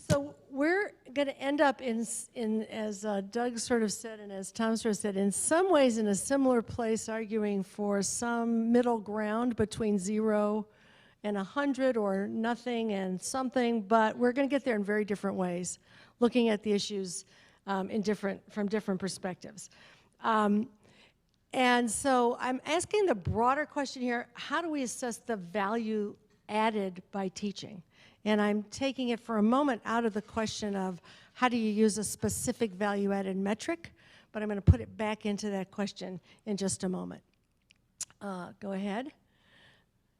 So we're going to end up in as Doug sort of said and as Tom sort of said, in some ways in a similar place, arguing for some middle ground between 0 and 100 or nothing and something, but we're going to get there in very different ways, looking at the issues from different perspectives. And so I'm asking the broader question here, how do we assess the value added by teaching? And I'm taking it for a moment out of the question of how do you use a specific value-added metric, but I'm going to put it back into that question in just a moment. Go ahead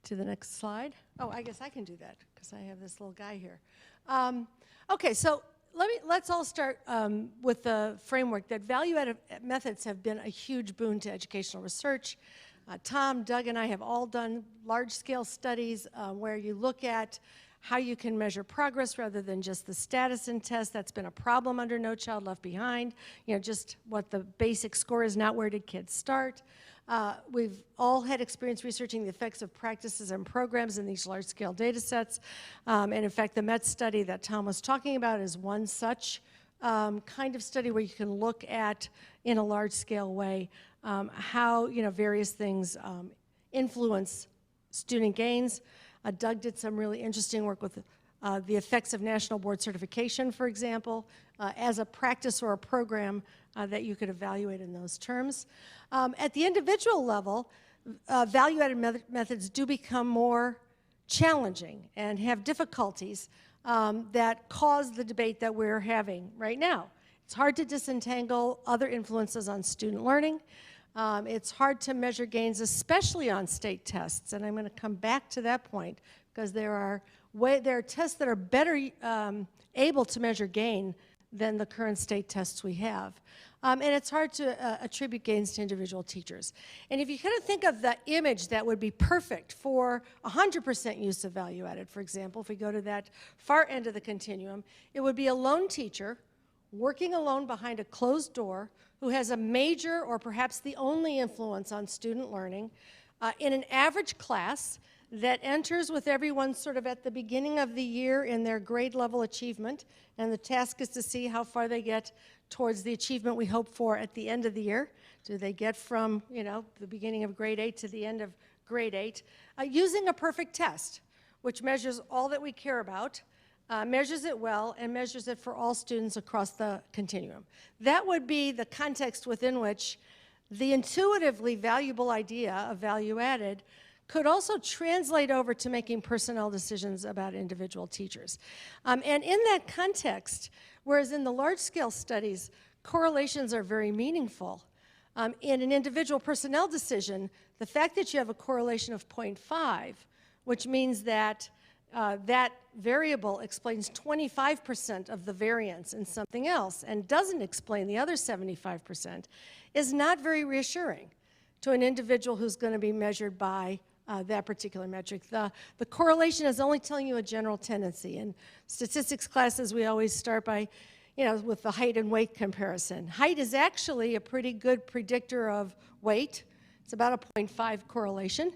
to the next slide. Oh, I guess I can do that because I have this little guy here. Okay, so let's all start with the framework that value-added methods have been a huge boon to educational research. Tom, Doug, and I have all done large-scale studies where you look at how you can measure progress rather than just the status in tests. That's been a problem under No Child Left Behind. You know, just what the basic score is, not where did kids start. We've all had experience researching the effects of practices and programs in these large-scale data sets. And in fact, the MET study that Tom was talking about is one such kind of study where you can look at, in a large-scale way, how various things influence student gains. Doug did some really interesting work with the effects of national board certification, for example, as a practice or a program that you could evaluate in those terms. At the individual level, value-added methods do become more challenging and have difficulties that cause the debate that we're having right now. It's hard to disentangle other influences on student learning. It's hard to measure gains, especially on state tests, and I'm going to come back to that point because there are tests that are better able to measure gain than the current state tests we have. And it's hard to attribute gains to individual teachers. And if you kind of think of the image that would be perfect for 100% use of value added, for example, if we go to that far end of the continuum, it would be a lone teacher working alone behind a closed door who has a major or perhaps the only influence on student learning in an average class that enters with everyone sort of at the beginning of the year in their grade level achievement, and the task is to see how far they get towards the achievement we hope for at the end of the year. Do they get from, the beginning of grade 8 to the end of grade 8, using a perfect test, which measures all that we care about, measures it well, and measures it for all students across the continuum. That would be the context within which the intuitively valuable idea of value added could also translate over to making personnel decisions about individual teachers. And in that context, whereas in the large-scale studies, correlations are very meaningful, in an individual personnel decision, the fact that you have a correlation of 0.5, which means that that variable explains 25% of the variance in something else and doesn't explain the other 75%, is not very reassuring to an individual who's going to be measured by that particular metric. The correlation is only telling you a general tendency. In statistics classes, we always start by, with the height and weight comparison. Height is actually a pretty good predictor of weight. It's about a 0.5 correlation.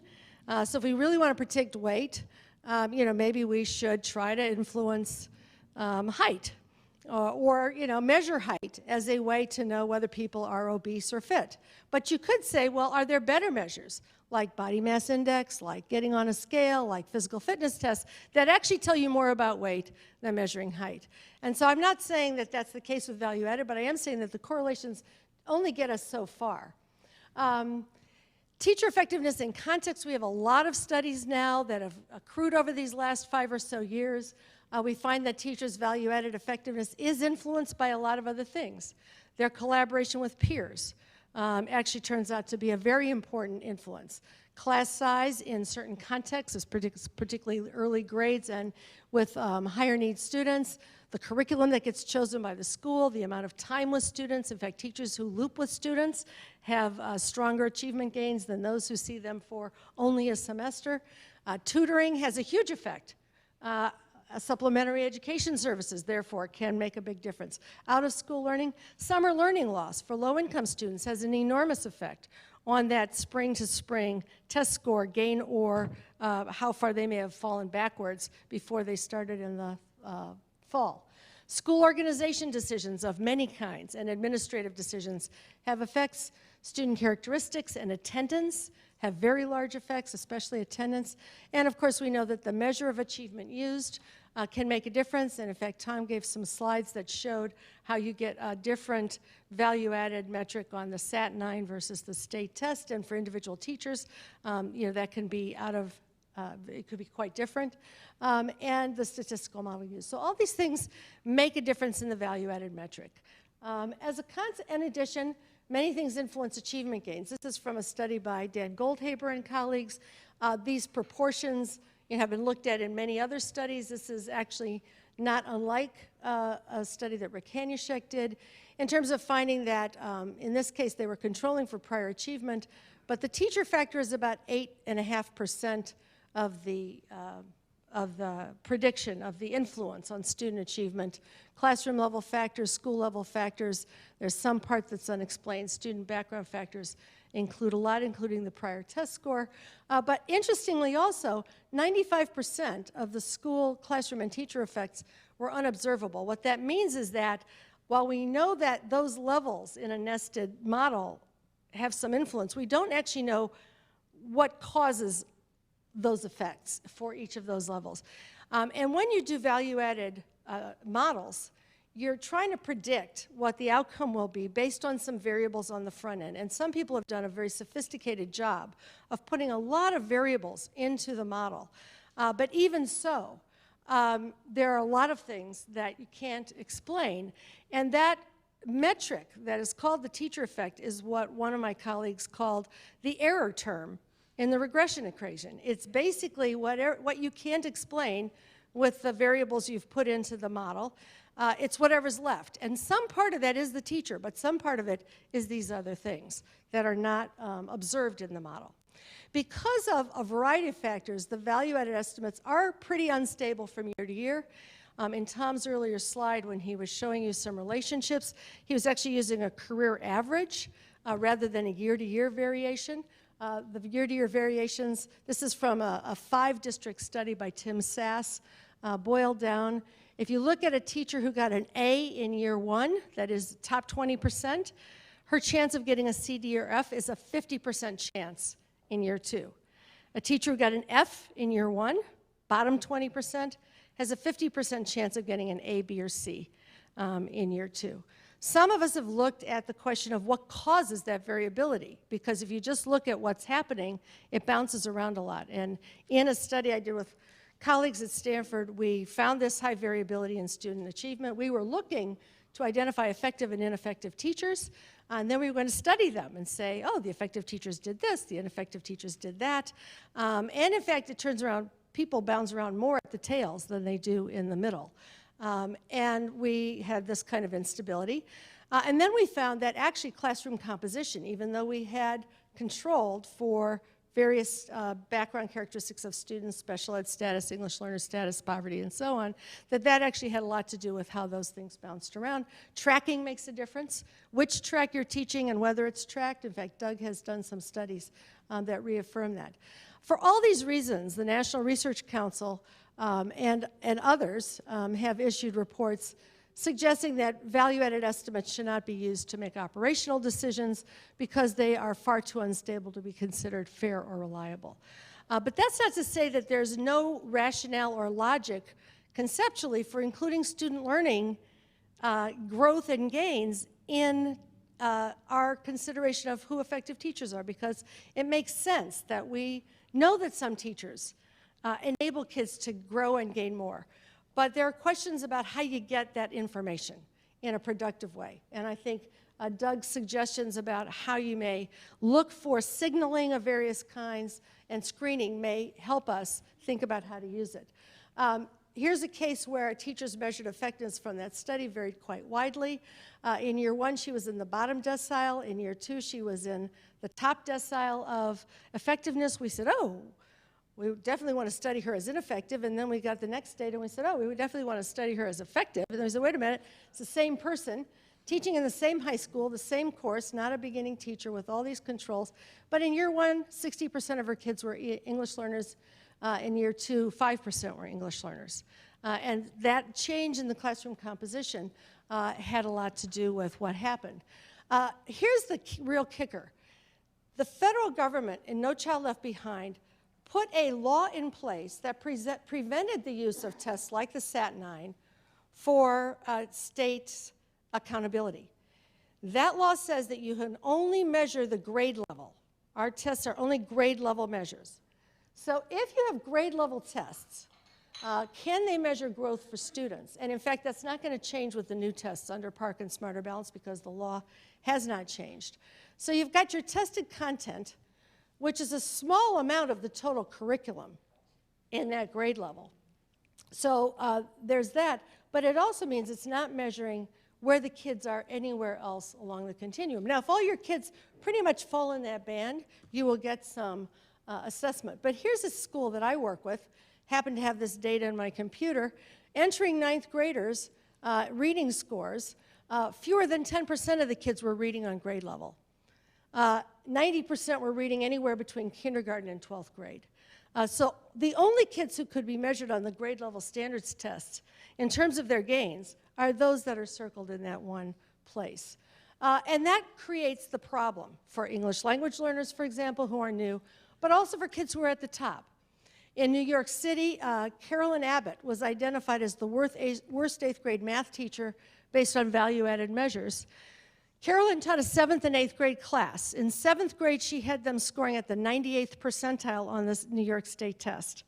So if we really want to predict weight, maybe we should try to influence height or measure height as a way to know whether people are obese or fit. But you could say, well, are there better measures like body mass index, like getting on a scale, like physical fitness tests that actually tell you more about weight than measuring height? And so I'm not saying that that's the case with value added, but I am saying that the correlations only get us so far. Teacher effectiveness in context, we have a lot of studies now that have accrued over these last 5 or so years. We find that teachers' value-added effectiveness is influenced by a lot of other things. Their collaboration with peers actually turns out to be a very important influence. Class size in certain contexts, particularly early grades and with higher needs students, the curriculum that gets chosen by the school, the amount of time with students. In fact, teachers who loop with students have stronger achievement gains than those who see them for only a semester. Tutoring has a huge effect. Supplementary education services, therefore, can make a big difference. Out-of-school learning, summer learning loss for low-income students has an enormous effect on that spring-to-spring test score gain or how far they may have fallen backwards before they started in the fall. School organization decisions of many kinds and administrative decisions have effects. Student characteristics and attendance have very large effects, especially attendance. And of course, we know that the measure of achievement used can make a difference. And in fact, Tom gave some slides that showed how you get a different value-added metric on the SAT-9 versus the state test. And for individual teachers, that can be it could be quite different. And the statistical model used. So all these things make a difference in the value-added metric. In addition, many things influence achievement gains. This is from a study by Dan Goldhaber and colleagues. These proportions have been looked at in many other studies. This is actually not unlike a study that Rick Hanyashek did in terms of finding that, in this case, they were controlling for prior achievement, but the teacher factor is about 8.5% of the prediction of the influence on student achievement. Classroom level factors, school level factors, there's some part that's unexplained. Student background factors include a lot, including the prior test score. But interestingly also, 95% of the school, classroom, and teacher effects were unobservable. What that means is that while we know that those levels in a nested model have some influence, we don't actually know what causes those effects for each of those levels. And when you do value-added models, you're trying to predict what the outcome will be based on some variables on the front end. And some people have done a very sophisticated job of putting a lot of variables into the model. But even so, there are a lot of things that you can't explain. And that metric that is called the teacher effect is what one of my colleagues called the error term in the regression equation. It's basically what you can't explain with the variables you've put into the model. It's whatever's left. And some part of that is the teacher, but some part of it is these other things that are not observed in the model. Because of a variety of factors, the value-added estimates are pretty unstable from year to year. In Tom's earlier slide, when he was showing you some relationships, he was actually using a career average rather than a year-to-year variation. The year-to-year variations, this is from a 5-district study by Tim Sass, boiled down. If you look at a teacher who got an A in year 1, that is top 20%, her chance of getting a C, D, or F is a 50% chance in year 2. A teacher who got an F in year 1, bottom 20%, has a 50% chance of getting an A, B, or C in year 2. Some of us have looked at the question of what causes that variability, because if you just look at what's happening, it bounces around a lot. And in a study I did with colleagues at Stanford, we found this high variability in student achievement. We were looking to identify effective and ineffective teachers, and then we were going to study them and say, oh, the effective teachers did this, the ineffective teachers did that. And in fact, it turns around, people bounce around more at the tails than they do in the middle. And we had this kind of instability. And then we found that actually classroom composition, even though we had controlled for various background characteristics of students, special ed status, English learner status, poverty, and so on, that actually had a lot to do with how those things bounced around. Tracking makes a difference. Which track you're teaching and whether it's tracked. In fact, Doug has done some studies that reaffirm that. For all these reasons, the National Research Council and others have issued reports suggesting that value-added estimates should not be used to make operational decisions because they are far too unstable to be considered fair or reliable. But that's not to say that there's no rationale or logic conceptually for including student learning growth and gains in our consideration of who effective teachers are, because it makes sense that we know that some teachers enable kids to grow and gain more. But there are questions about how you get that information in a productive way. And I think Doug's suggestions about how you may look for signaling of various kinds and screening may help us think about how to use it. Here's a case where teachers measured effectiveness from that study varied quite widely. In year 1, she was in the bottom decile. In year 2, she was in the top decile of effectiveness. We said, oh, we definitely want to study her as ineffective. And then we got the next data and we said, oh, we would definitely want to study her as effective. And then we said, wait a minute, it's the same person teaching in the same high school, the same course, not a beginning teacher with all these controls. But in year 1, 60% of her kids were English learners. In year 2, 5% were English learners. And that change in the classroom composition had a lot to do with what happened. Here's the real kicker. The federal government, in No Child Left Behind, put a law in place that prevented the use of tests like the SAT-9 for state accountability. That law says that you can only measure the grade level. Our tests are only grade level measures. So if you have grade level tests, can they measure growth for students? And in fact, that's not going to change with the new tests under Park and Smarter Balance because the law has not changed. So you've got your tested content, which is a small amount of the total curriculum in that grade level. So there's that, but it also means it's not measuring where the kids are anywhere else along the continuum. Now, if all your kids pretty much fall in that band, you will get some assessment. But here's a school that I work with, happen to have this data in my computer, entering ninth graders, reading scores, fewer than 10% of the kids were reading on grade level. 90% were reading anywhere between kindergarten and 12th grade. So the only kids who could be measured on the grade level standards tests in terms of their gains are those that are circled in that one place. And that creates the problem for English language learners, for example, who are new, but also for kids who are at the top. In New York City, Carolyn Abbott was identified as the worst 8th grade math teacher based on value-added measures. Carolyn taught a 7th and 8th grade class. In 7th grade, she had them scoring at the 98th percentile on this New York State test.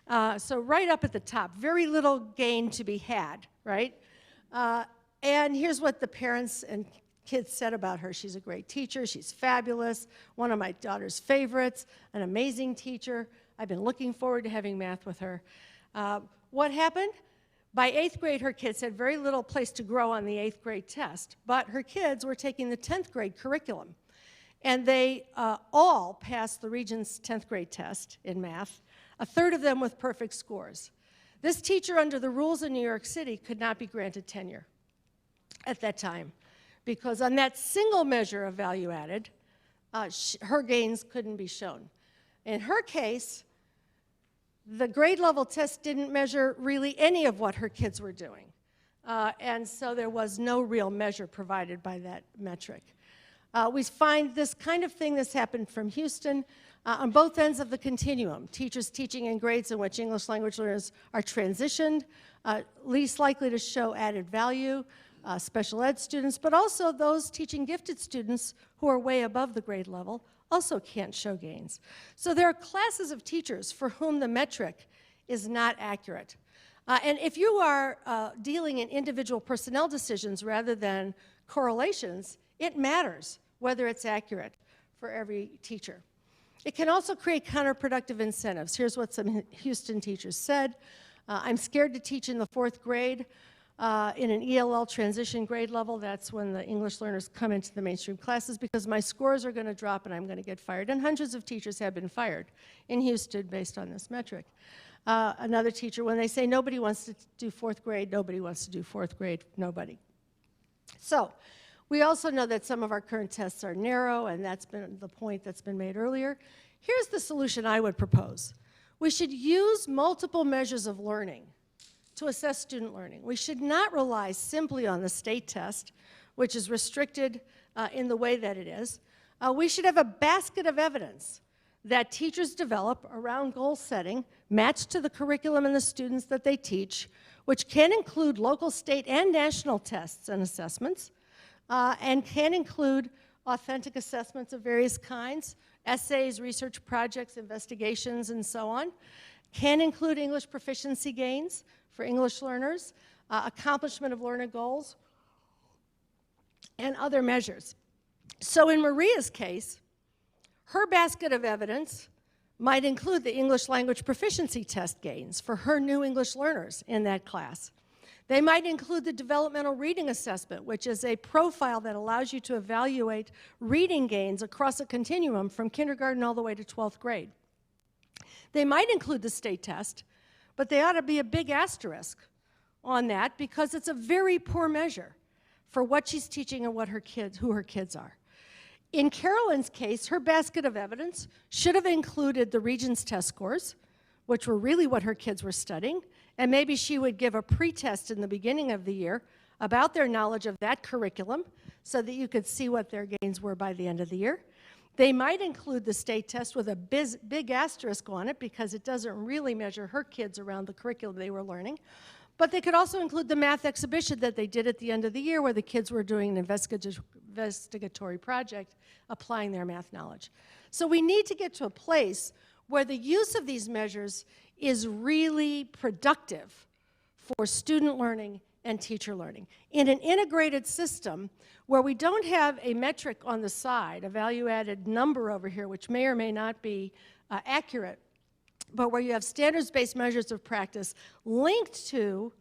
So right up at the top, very little gain to be had, right? And here's what the parents and kids said about her. She's a great teacher, she's fabulous, one of my daughter's favorites, an amazing teacher. I've been looking forward to having math with her. What happened? By 8th grade, her kids had very little place to grow on the 8th grade test, but her kids were taking the 10th grade curriculum. And they all passed the Regents 10th grade test in math, a third of them with perfect scores. This teacher, under the rules in New York City, could not be granted tenure at that time, because on that single measure of value added, her gains couldn't be shown. In her case, the grade level test didn't measure really any of what her kids were doing. And so there was no real measure provided by that metric. We find this kind of thing that's happened from Houston on both ends of the continuum. Teachers teaching in grades in which English language learners are transitioned, least likely to show added value, special ed students, but also those teaching gifted students who are way above the grade level also can't show gains. So there are classes of teachers for whom the metric is not accurate. And if you are dealing in individual personnel decisions rather than correlations, it matters whether it's accurate for every teacher. It can also create counterproductive incentives. Here's what some Houston teachers said. I'm scared to teach in the 4th grade. In an ELL transition grade level, that's when the English learners come into the mainstream classes, because my scores are going to drop and I'm going to get fired. And hundreds of teachers have been fired in Houston based on this metric. Another teacher, when they say nobody wants to do 4th grade, nobody wants to do 4th grade, nobody. So we also know that some of our current tests are narrow, and that's been the point that's been made earlier. Here's the solution I would propose. We should use multiple measures of learning to assess student learning. We should not rely simply on the state test, which is restricted in the way that it is. We should have a basket of evidence that teachers develop around goal setting matched to the curriculum and the students that they teach, which can include local, state, and national tests and assessments, and can include authentic assessments of various kinds, essays, research projects, investigations, and so on. Can include English proficiency gains for English learners, accomplishment of learner goals, and other measures. So in Maria's case, her basket of evidence might include the English language proficiency test gains for her new English learners in that class. They might include the developmental reading assessment, which is a profile that allows you to evaluate reading gains across a continuum from kindergarten all the way to 12th grade. They might include the state test, but they ought to be a big asterisk on that because it's a very poor measure for what she's teaching and what who her kids are. In Carolyn's case, her basket of evidence should have included the Regents test scores, which were really what her kids were studying, And maybe she would give a pretest in the beginning of the year about their knowledge of that curriculum so that you could see what their gains were by the end of the year. They might include the state test with a big asterisk on it because it doesn't really measure her kids around the curriculum they were learning. But they could also include the math exhibition that they did at the end of the year where the kids were doing an investigatory project applying their math knowledge. So we need to get to a place where the use of these measures is really productive for student learning and teacher learning. In an integrated system where we don't have a metric on the side, a value-added number over here, which may or may not be accurate, but where you have standards-based measures of practice linked to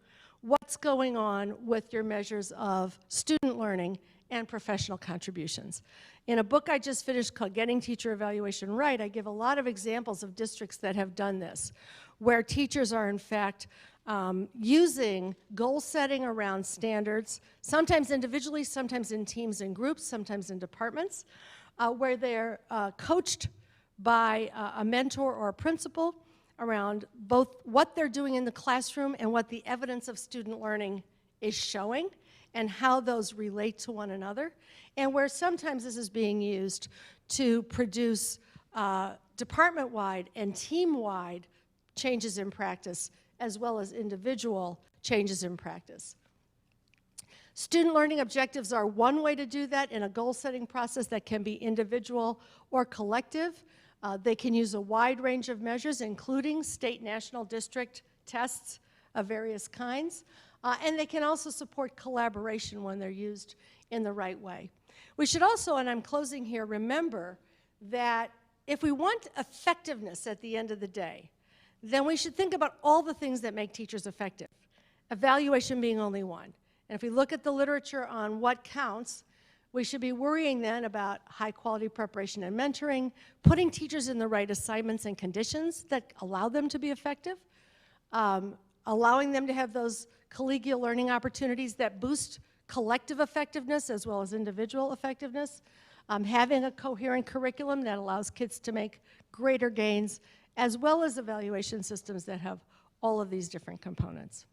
what's going on with your measures of student learning and professional contributions. In a book I just finished called Getting Teacher Evaluation Right, I give a lot of examples of districts that have done this, where teachers are in fact using goal setting around standards, sometimes individually, sometimes in teams and groups, sometimes in departments, where they're coached by a mentor or a principal around both what they're doing in the classroom and what the evidence of student learning is showing and how those relate to one another, and where sometimes this is being used to produce department-wide and team-wide changes in practice as well as individual changes in practice. Student learning objectives are one way to do that in a goal-setting process that can be individual or collective. They can use a wide range of measures, including state, national, district tests of various kinds. And they can also support collaboration when they're used in the right way. We should also, and I'm closing here, remember that if we want effectiveness at the end of the day, then we should think about all the things that make teachers effective, evaluation being only one. And if we look at the literature on what counts, we should be worrying then about high-quality preparation and mentoring, putting teachers in the right assignments and conditions that allow them to be effective, allowing them to have those collegial learning opportunities that boost collective effectiveness as well as individual effectiveness, having a coherent curriculum that allows kids to make greater gains, as well as evaluation systems that have all of these different components.